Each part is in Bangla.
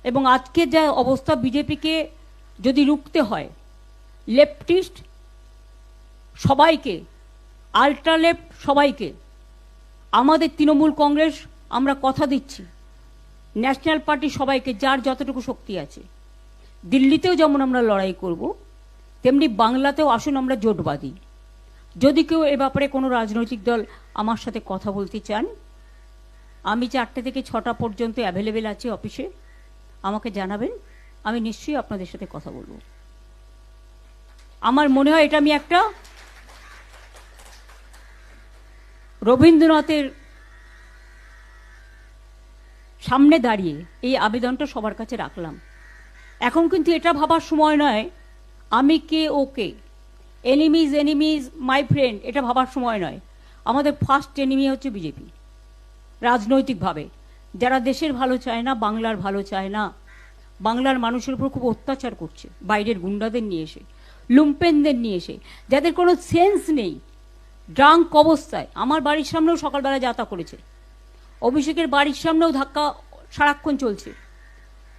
এবং আজকে যা অবস্থা, বিজেপিকে যদি রুখতে হয়, লেফটিস্ট সবাইকে, আল্ট্রা লেফট সবাইকে, আমাদের তৃণমূল কংগ্রেস আমরা কথা দিচ্ছি, ন্যাশনাল পার্টি সবাইকে, যার যতটুকু শক্তি আছে, দিল্লিতেও যেমন আমরা লড়াই করব, তেমনি বাংলাতেও আসুন আমরা জোট বাঁধি। যদি কেউ এ ব্যাপারে কোনো রাজনৈতিক দল আমার সাথে কথা বলতে চান, আমি 4টে থেকে 6টা পর্যন্ত অ্যাভেলেবেল আছি অফিসে, আমাকে জানাবেন, আমি নিশ্চয়ই আপনাদের সাথে কথা বলবো। আমার মনে হয় এটা আমি একটা রবীন্দ্রনাথের সামনে দাঁড়িয়ে এই আবেদনটা সবার কাছে রাখলাম। এখন কিন্তু এটা ভাবার সময় নয় আমি কে ও কে, এনিমিজ এনিমিজ মাই ফ্রেন্ড, এটা ভাবার সময় নয়। আমাদের ফার্স্ট এনিমি হচ্ছে বিজেপি। রাজনৈতিকভাবে যারা দেশের ভালো চায় না, বাংলার ভালো চায় না, বাংলার মানুষের উপর খুব অত্যাচার করছে, বাইরের গুন্ডাদের নিয়ে এসে, লুম্পেনদের নিয়ে এসে, যাদের কোনো সেন্স নেই, ড্রাঙ্ক অবস্থায়। আমার বাড়ির সামনেও সকালবেলা যাত্রা করেছে, অভিষেকের বাড়ির সামনেও ধাক্কা সারাক্ষণ চলছে,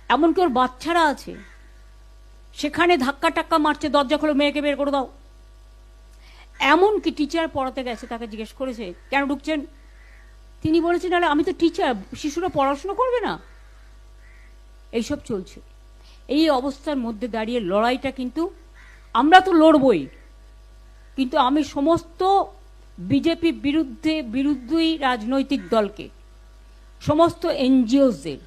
এমনকি ওর বাচ্চারা আছে, সেখানে ধাক্কা টাক্কা মারছে, দরজা খোলো, মেয়েকে বের করে দাও। এমনকি টিচার পড়াতে গেছে, তাকে জিজ্ঞেস করেছে কেন ঢুকছেন, তিনি বলেছেন আরে আমি তো টিচার, শিশুরা পড়াশোনা করবে না। এইসব চলছে। এই অবস্থার মধ্যে দাঁড়িয়ে লড়াইটা কিন্তু আমরা তো লড়বই, কিন্তু আমি সমস্ত বিজেপি বিরুদ্ধেই রাজনৈতিক দলকে, সমস্ত এনজিওসদের,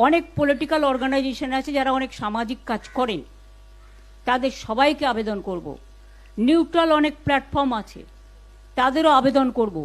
অনেক পলিটিক্যাল অর্গানাইজেশন আছে যারা অনেক সামাজিক কাজ করেন, তাদের সবাইকে আবেদন করব। নিউট্রাল অনেক প্ল্যাটফর্ম আছে, তাদেরও আবেদন করব